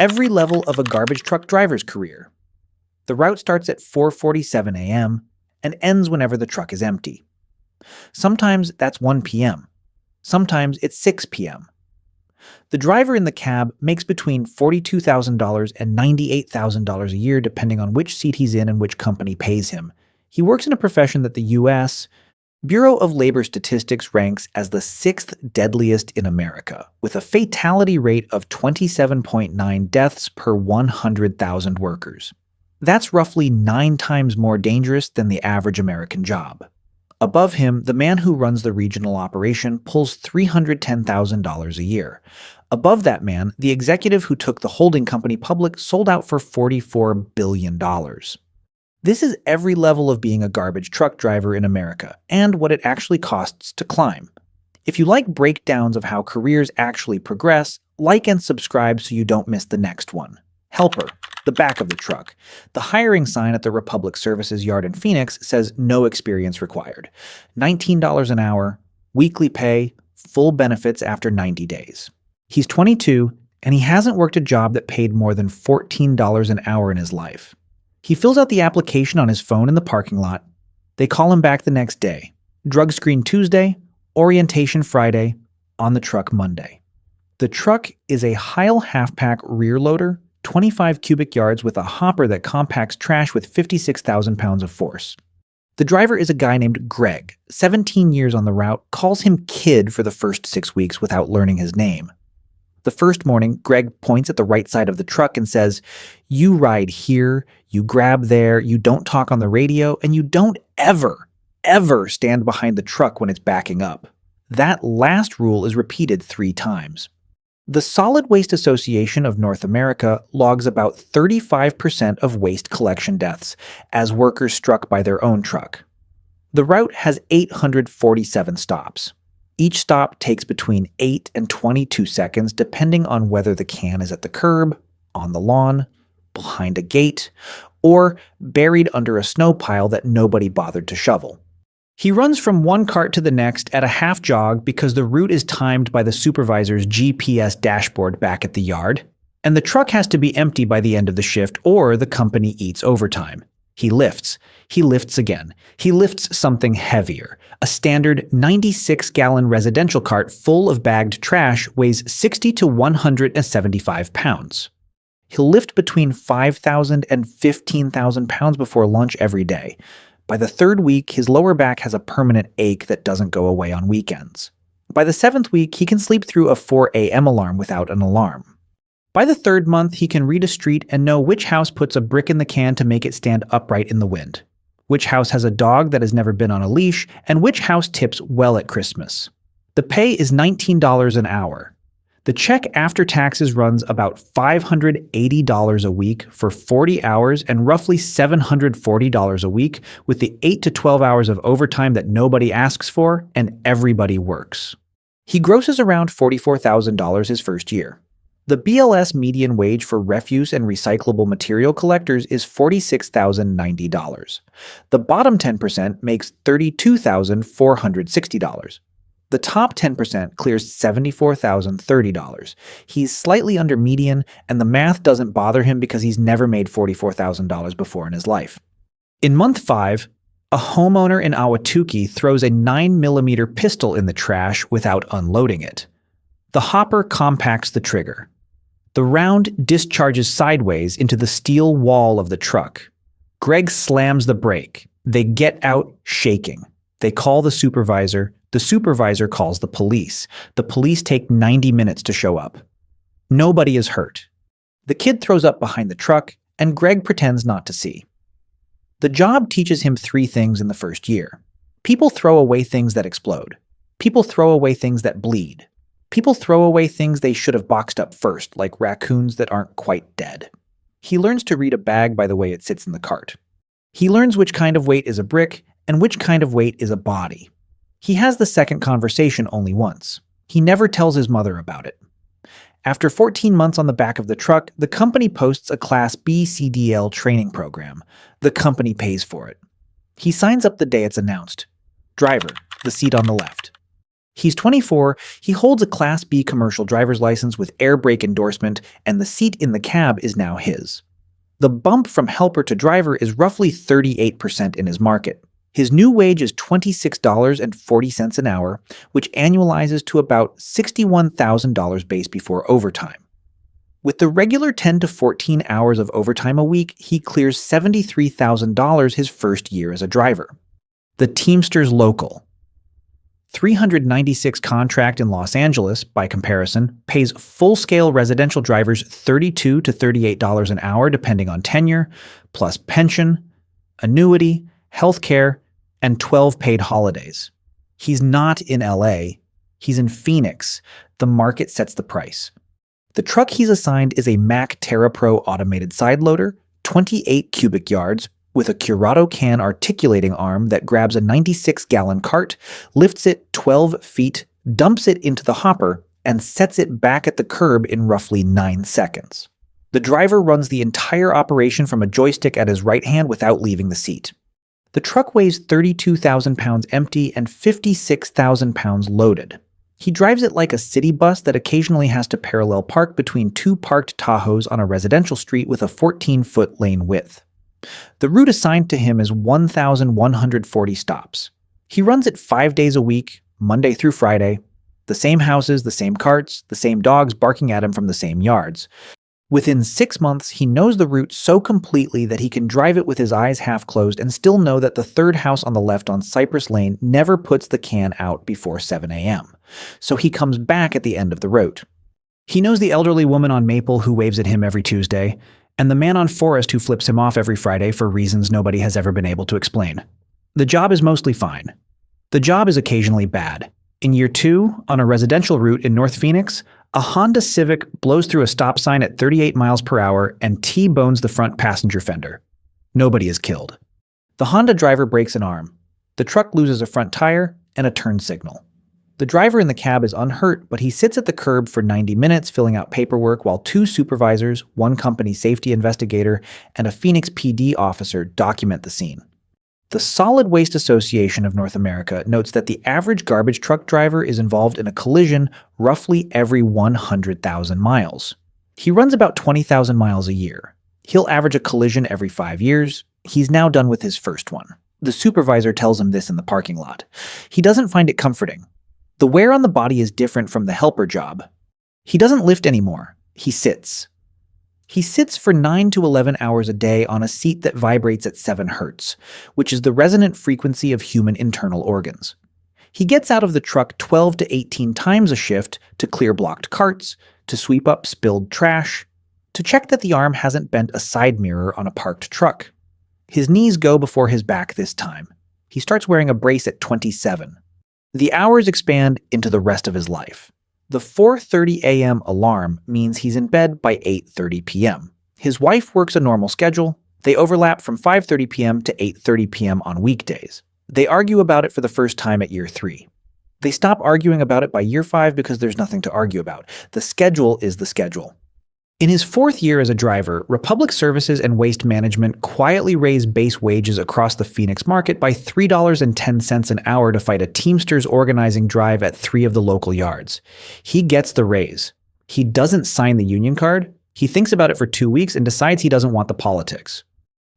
Every level of a garbage truck driver's career. The route starts at 4:47 a.m. and ends whenever the truck is empty. Sometimes that's 1 p.m. Sometimes it's 6 p.m. The driver in the cab makes between $42,000 and $98,000 a year depending on which seat he's in and which company pays him. He works in a profession that the U.S. Bureau of Labor Statistics ranks as the 6th deadliest in America, with a fatality rate of 27.9 deaths per 100,000 workers. That's roughly 9 times more dangerous than the average American job. Above him, the man who runs the regional operation pulls $310,000 a year. Above that man, the executive who took the holding company public sold out for $44 billion. This is every level of being a garbage truck driver in America, and what it actually costs to climb. If you like breakdowns of how careers actually progress, like and subscribe so you don't miss the next one. Helper, the back of the truck. The hiring sign at the Republic Services Yard in Phoenix says no experience required. $19 an hour, weekly pay, full benefits after 90 days. He's 22, and he hasn't worked a job that paid more than $14 an hour in his life. He fills out the application on his phone in the parking lot. They call him back the next day. Drug screen Tuesday, orientation Friday, on the truck Monday. The truck is a Heil half-pack rear loader, 25 cubic yards with a hopper that compacts trash with 56,000 pounds of force. The driver is a guy named Greg, 17 years on the route, calls him Kid for the first 6 weeks without learning his name. The first morning, Greg points at the right side of the truck and says, "You ride here, you grab there, you don't talk on the radio, and you don't ever stand behind the truck when it's backing up." That last rule is repeated 3 times. The Solid Waste Association of North America logs about 35% of waste collection deaths as workers struck by their own truck. The route has 847 stops. Each stop takes between 8 and 22 seconds depending on whether the can is at the curb, on the lawn, behind a gate, or buried under a snow pile that nobody bothered to shovel. He runs from one cart to the next at a half jog because the route is timed by the supervisor's GPS dashboard back at the yard, and the truck has to be empty by the end of the shift or the company eats overtime. He lifts. He lifts again. He lifts something heavier. A standard 96-gallon residential cart full of bagged trash weighs 60 to 175 pounds. He'll lift between 5,000 and 15,000 pounds before lunch every day. By the 3rd week, his lower back has a permanent ache that doesn't go away on weekends. By the 7th week, he can sleep through a 4 a.m. alarm without an alarm. By the 3rd month, he can read a street and know which house puts a brick in the can to make it stand upright in the wind, which house has a dog that has never been on a leash, and which house tips well at Christmas. The pay is $19 an hour. The check after taxes runs about $580 a week for 40 hours and roughly $740 a week with the 8 to 12 hours of overtime that nobody asks for and everybody works. He grosses around $44,000 his first year. The BLS median wage for refuse and recyclable material collectors is $46,090. The bottom 10% makes $32,460. The top 10% clears $74,030. He's slightly under median, and the math doesn't bother him because he's never made $44,000 before in his life. In month 5, a homeowner in Ahwatukee throws a 9mm pistol in the trash without unloading it. The hopper compacts the trigger. The round discharges sideways into the steel wall of the truck. Greg slams the brake. They get out shaking. They call the supervisor. The supervisor calls the police. The police take 90 minutes to show up. Nobody is hurt. The kid throws up behind the truck, and Greg pretends not to see. The job teaches him 3 things in the first year. People throw away things that explode. People throw away things that bleed. People throw away things they should have boxed up first, like raccoons that aren't quite dead. He learns to read a bag by the way it sits in the cart. He learns which kind of weight is a brick and which kind of weight is a body. He has the second conversation only once. He never tells his mother about it. After 14 months on the back of the truck, the company posts a Class B CDL training program. The company pays for it. He signs up the day it's announced. Driver, the seat on the left. He's 24, he holds a Class B commercial driver's license with air brake endorsement, and the seat in the cab is now his. The bump from helper to driver is roughly 38% in his market. His new wage is $26.40 an hour, which annualizes to about $61,000 base before overtime. With the regular 10 to 14 hours of overtime a week, he clears $73,000 his first year as a driver. The Teamsters Local. 396 contract in Los Angeles, by comparison, pays full-scale residential drivers $32 to $38 an hour depending on tenure, plus pension, annuity, healthcare, and 12 paid holidays. He's not in LA. He's in Phoenix. The market sets the price. The truck he's assigned is a Mack TerraPro automated side loader, 28 cubic yards, with a Curado can articulating arm that grabs a 96-gallon cart, lifts it 12 feet, dumps it into the hopper, and sets it back at the curb in roughly 9 seconds. The driver runs the entire operation from a joystick at his right hand without leaving the seat. The truck weighs 32,000 pounds empty and 56,000 pounds loaded. He drives it like a city bus that occasionally has to parallel park between two parked Tahoes on a residential street with a 14-foot lane width. The route assigned to him is 1,140 stops. He runs it 5 days a week, Monday through Friday. The same houses, the same carts, the same dogs barking at him from the same yards. Within 6 months, he knows the route so completely that he can drive it with his eyes half closed and still know that the third house on the left on Cypress Lane never puts the can out before 7 a.m. So he comes back at the end of the route. He knows the elderly woman on Maple who waves at him every Tuesday, and the man on Forest who flips him off every Friday for reasons nobody has ever been able to explain. The job is mostly fine. The job is occasionally bad. In year 2, on a residential route in North Phoenix, a Honda Civic blows through a stop sign at 38 miles per hour and T-bones the front passenger fender. Nobody is killed. The Honda driver breaks an arm. The truck loses a front tire and a turn signal. The driver in the cab is unhurt, but he sits at the curb for 90 minutes filling out paperwork while 2 supervisors, 1 company safety investigator, and a Phoenix PD officer document the scene. The Solid Waste Association of North America notes that the average garbage truck driver is involved in a collision roughly every 100,000 miles. He runs about 20,000 miles a year. He'll average a collision every 5 years. He's now done with his first one. The supervisor tells him this in the parking lot. He doesn't find it comforting. The wear on the body is different from the helper job. He doesn't lift anymore. He sits. He sits for 9 to 11 hours a day on a seat that vibrates at 7 hertz, which is the resonant frequency of human internal organs. He gets out of the truck 12 to 18 times a shift to clear blocked carts, to sweep up spilled trash, to check that the arm hasn't bent a side mirror on a parked truck. His knees go before his back this time. He starts wearing a brace at 27. The hours expand into the rest of his life. The 4:30 a.m. alarm means he's in bed by 8:30 p.m. His wife works a normal schedule. They overlap from 5:30 p.m. to 8:30 p.m. on weekdays. They argue about it for the first time at year 3. They stop arguing about it by year 5 because there's nothing to argue about. The schedule is the schedule. In his 4th year as a driver, Republic Services and Waste Management quietly raised base wages across the Phoenix market by $3.10 an hour to fight a Teamsters organizing drive at 3 of the local yards. He gets the raise. He doesn't sign the union card. He thinks about it for 2 weeks and decides he doesn't want the politics.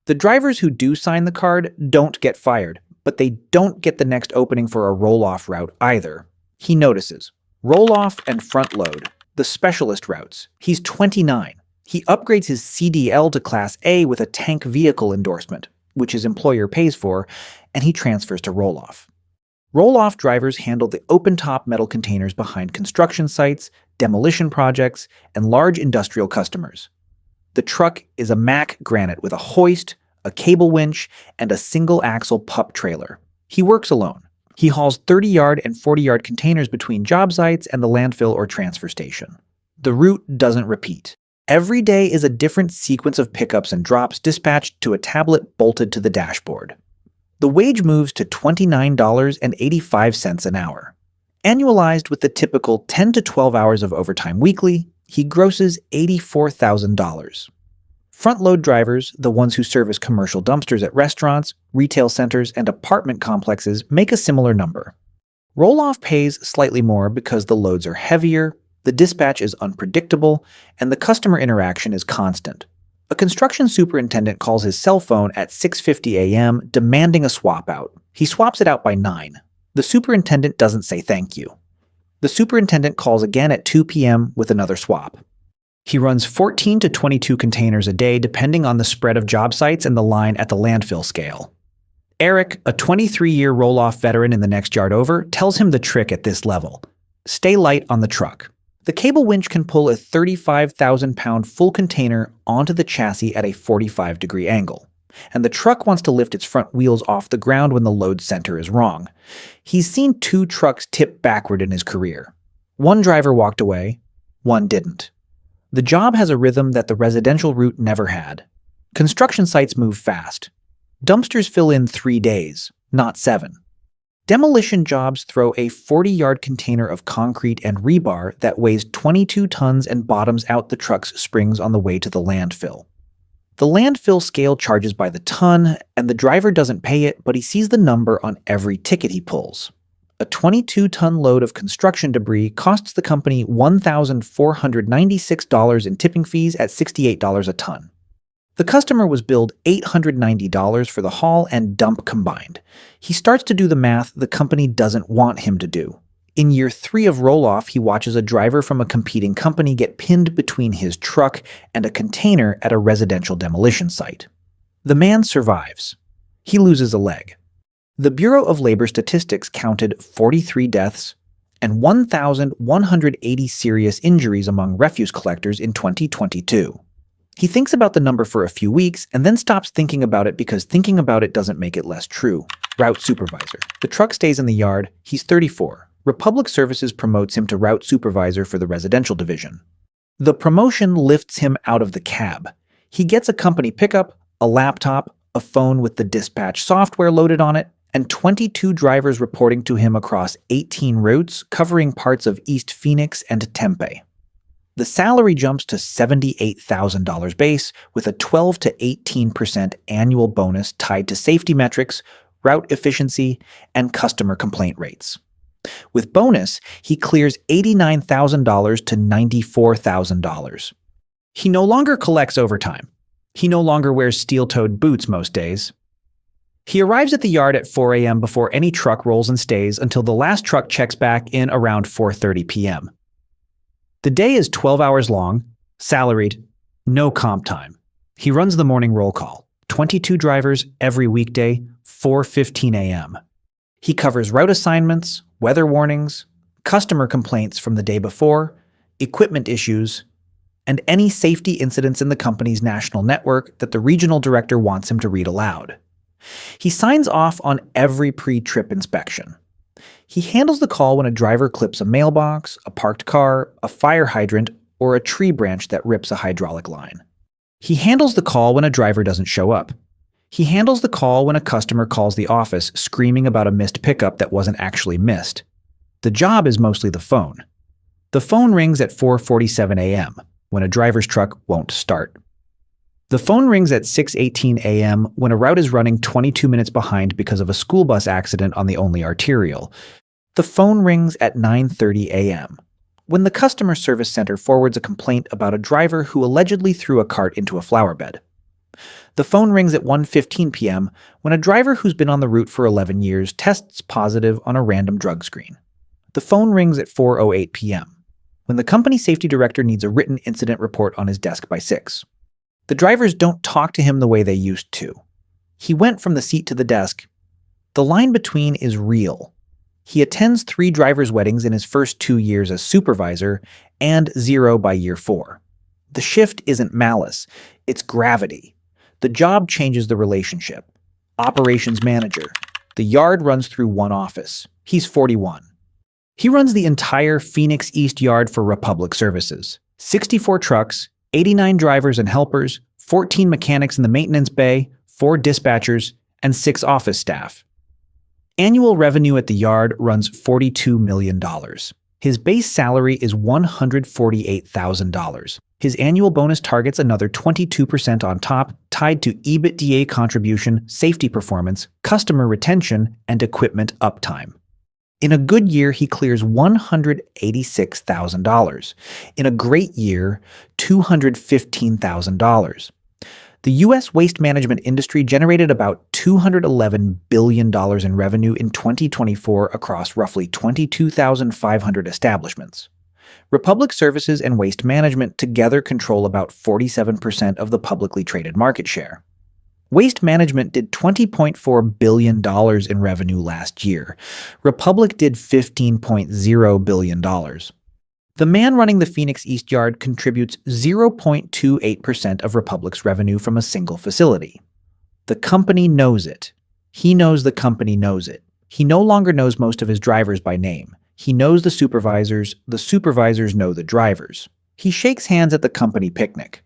The drivers who do sign the card don't get fired, but they don't get the next opening for a roll-off route either. He notices. Roll-off and front load. The specialist routes. He's 29. He upgrades his CDL to Class A with a tank vehicle endorsement, which his employer pays for, and he transfers to roll-off. Roll-off drivers handle the open-top metal containers behind construction sites, demolition projects, and large industrial customers. The truck is a Mack Granite with a hoist, a cable winch, and a single-axle pup trailer. He works alone. He hauls 30-yard and 40-yard containers between job sites and the landfill or transfer station. The route doesn't repeat. Every day is a different sequence of pickups and drops dispatched to a tablet bolted to the dashboard. The wage moves to $29.85 an hour. Annualized with the typical 10 to 12 hours of overtime weekly, he grosses $84,000. Front-load drivers, the ones who service commercial dumpsters at restaurants, retail centers, and apartment complexes, make a similar number. Roll-off pays slightly more because the loads are heavier, the dispatch is unpredictable, and the customer interaction is constant. A construction superintendent calls his cell phone at 6:50 a.m. demanding a swap out. He swaps it out by 9. The superintendent doesn't say thank you. The superintendent calls again at 2 p.m. with another swap. He runs 14 to 22 containers a day depending on the spread of job sites and the line at the landfill scale. Eric, a 23-year roll-off veteran in the next yard over, tells him the trick at this level. Stay light on the truck. The cable winch can pull a 35,000-pound full container onto the chassis at a 45-degree angle, and the truck wants to lift its front wheels off the ground when the load center is wrong. He's seen 2 trucks tip backward in his career. One driver walked away, one didn't. The job has a rhythm that the residential route never had. Construction sites move fast. Dumpsters fill in 3 days, not 7. Demolition jobs throw a 40-yard container of concrete and rebar that weighs 22 tons and bottoms out the truck's springs on the way to the landfill. The landfill scale charges by the ton, and the driver doesn't pay it, but he sees the number on every ticket he pulls. A 22-ton load of construction debris costs the company $1,496 in tipping fees at $68 a ton. The customer was billed $890 for the haul and dump combined. He starts to do the math the company doesn't want him to do. In year 3 of roll-off, he watches a driver from a competing company get pinned between his truck and a container at a residential demolition site. The man survives. He loses a leg. The Bureau of Labor Statistics counted 43 deaths and 1,180 serious injuries among refuse collectors in 2022. He thinks about the number for a few weeks and then stops thinking about it because thinking about it doesn't make it less true. Route supervisor. The truck stays in the yard. He's 34. Republic Services promotes him to route supervisor for the residential division. The promotion lifts him out of the cab. He gets a company pickup, a laptop, a phone with the dispatch software loaded on it, and 22 drivers reporting to him across 18 routes covering parts of East Phoenix and Tempe. The salary jumps to $78,000 base with a 12 to 18% annual bonus tied to safety metrics, route efficiency, and customer complaint rates. With bonus, he clears $89,000 to $94,000. He no longer collects overtime. He no longer wears steel-toed boots most days. He arrives at the yard at 4 a.m. before any truck rolls and stays until the last truck checks back in around 4:30 p.m. The day is 12 hours long, salaried, no comp time. He runs the morning roll call, 22 drivers every weekday, 4:15 a.m. He covers route assignments, weather warnings, customer complaints from the day before, equipment issues, and any safety incidents in the company's national network that the regional director wants him to read aloud. He signs off on every pre-trip inspection. He handles the call when a driver clips a mailbox, a parked car, a fire hydrant, or a tree branch that rips a hydraulic line. He handles the call when a driver doesn't show up. He handles the call when a customer calls the office screaming about a missed pickup that wasn't actually missed. The job is mostly the phone. The phone rings at 4:47 a.m. when a driver's truck won't start. The phone rings at 6:18 a.m. when a route is running 22 minutes behind because of a school bus accident on the only arterial. The phone rings at 9:30 a.m. when the customer service center forwards a complaint about a driver who allegedly threw a cart into a flower bed. The phone rings at 1:15 p.m. when a driver who's been on the route for 11 years tests positive on a random drug screen. The phone rings at 4:08 p.m. when the company safety director needs a written incident report on his desk by 6. The drivers don't talk to him the way they used to. He went from the seat to the desk. The line between is real. He attends 3 drivers' weddings in his first 2 years as supervisor and 0 by year 4. The shift isn't malice, it's gravity. The job changes the relationship. Operations manager. The yard runs through one office. He's 41. He runs the entire Phoenix East yard for Republic Services. 64 trucks, 89 drivers and helpers, 14 mechanics in the maintenance bay, 4 dispatchers, and 6 office staff. Annual revenue at the yard runs $42 million. His base salary is $148,000. His annual bonus targets another 22% on top, tied to EBITDA contribution, safety performance, customer retention, and equipment uptime. In a good year, he clears $186,000. In a great year, $215,000. The U.S. waste management industry generated about $211 billion in revenue in 2024 across roughly 22,500 establishments. Republic Services and Waste Management together control about 47% of the publicly traded market share. Waste Management did $20.4 billion in revenue last year. Republic did $15.0 billion. The man running the Phoenix East Yard contributes 0.28% of Republic's revenue from a single facility. The company knows it. He knows the company knows it. He no longer knows most of his drivers by name. He knows the supervisors know the drivers. He shakes hands at the company picnic.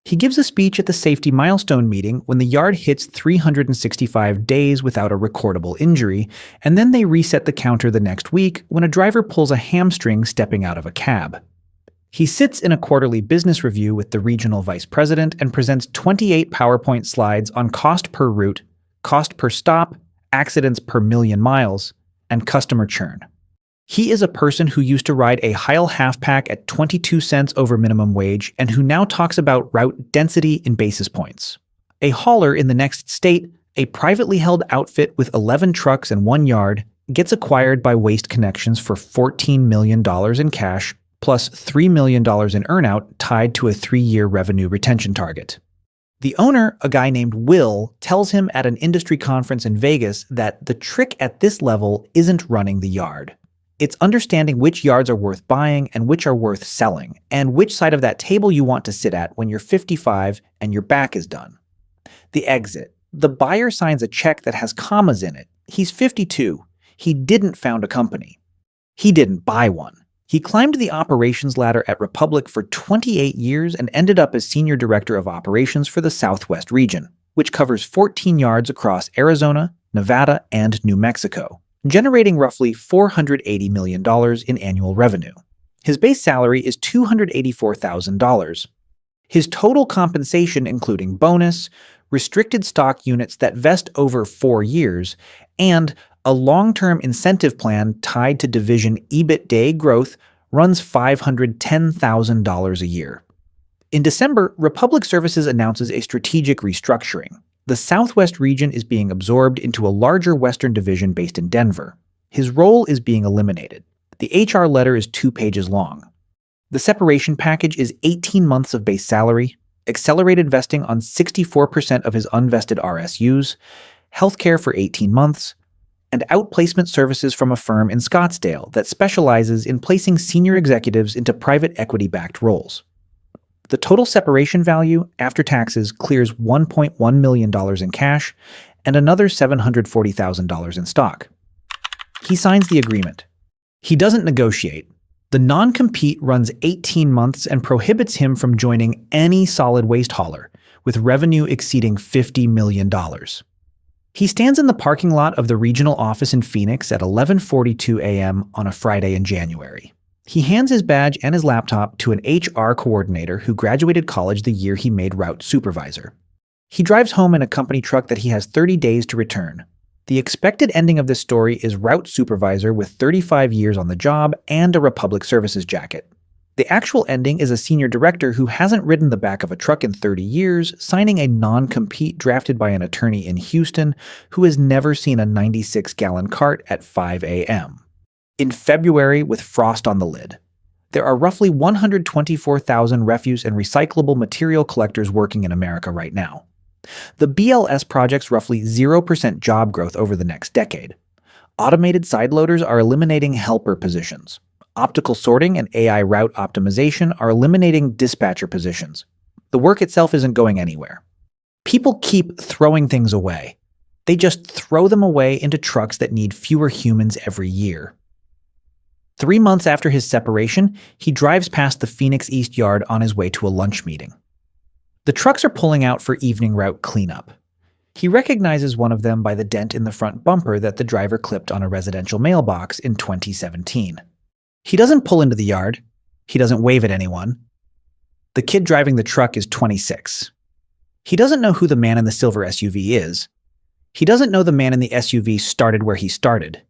He gives a speech at the safety milestone meeting when the yard hits 365 days without a recordable injury, and then they reset the counter the next week when a driver pulls a hamstring stepping out of a cab. He sits in a quarterly business review with the regional vice president and presents 28 PowerPoint slides on cost per route, cost per stop, accidents per million miles, and customer churn. He is a person who used to ride a Heil half-pack at 22 cents over minimum wage and who now talks about route density in basis points. A hauler in the next state, a privately held outfit with 11 trucks and 1 yard, gets acquired by Waste Connections for $14 million in cash plus $3 million in earnout tied to a 3-year revenue retention target. The owner, a guy named Will, tells him at an industry conference in Vegas that the trick at this level isn't running the yard. It's understanding which yards are worth buying and which are worth selling, and which side of that table you want to sit at when you're 55 and your back is done. The exit. The buyer signs a check that has commas in it. He's 52. He didn't found a company. He didn't buy one. He climbed the operations ladder at Republic for 28 years and ended up as Senior Director of Operations for the Southwest region, which covers 14 yards across Arizona, Nevada, and New Mexico, generating roughly $480 million in annual revenue. His base salary is $284,000. His total compensation, including bonus, restricted stock units that vest over 4 years, and a long-term incentive plan tied to division EBITDA growth, runs $510,000 a year. In December, Republic Services announces a strategic restructuring. The Southwest region is being absorbed into a larger Western division based in Denver. His role is being eliminated. The HR letter is 2 pages long. The separation package is 18 months of base salary, accelerated vesting on 64% of his unvested RSUs, healthcare for 18 months, and outplacement services from a firm in Scottsdale that specializes in placing senior executives into private equity-backed roles. The total separation value, after taxes, clears $1.1 million in cash and another $740,000 in stock. He signs the agreement. He doesn't negotiate. The non-compete runs 18 months and prohibits him from joining any solid waste hauler, with revenue exceeding $50 million. He stands in the parking lot of the regional office in Phoenix at 11:42 a.m. on a Friday in January. He hands his badge and his laptop to an HR coordinator who graduated college the year he made route supervisor. He drives home in a company truck that he has 30 days to return. The expected ending of this story is route supervisor with 35 years on the job and a Republic Services jacket. The actual ending is a senior director who hasn't ridden the back of a truck in 30 years, signing a non-compete drafted by an attorney in Houston who has never seen a 96-gallon cart at 5 a.m. In February, with frost on the lid. There are roughly 124,000 refuse and recyclable material collectors working in America right now. The BLS projects roughly 0% job growth over the next decade. Automated side loaders are eliminating helper positions. Optical sorting and AI route optimization are eliminating dispatcher positions. The work itself isn't going anywhere. People keep throwing things away. They just throw them away into trucks that need fewer humans every year. 3 months after his separation, he drives past the Phoenix East Yard on his way to a lunch meeting. The trucks are pulling out for evening route cleanup. He recognizes one of them by the dent in the front bumper that the driver clipped on a residential mailbox in 2017. He doesn't pull into the yard. He doesn't wave at anyone. The kid driving the truck is 26. He doesn't know who the man in the silver SUV is. He doesn't know the man in the SUV started where he started.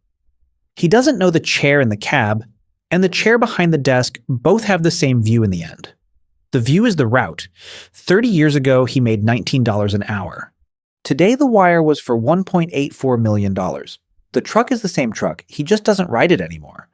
He doesn't know the chair in the cab, and the chair behind the desk both have the same view in the end. The view is the route. 30 years ago, he made $19 an hour. Today, the wire was for $1.84 million. The truck is the same truck, he just doesn't ride it anymore.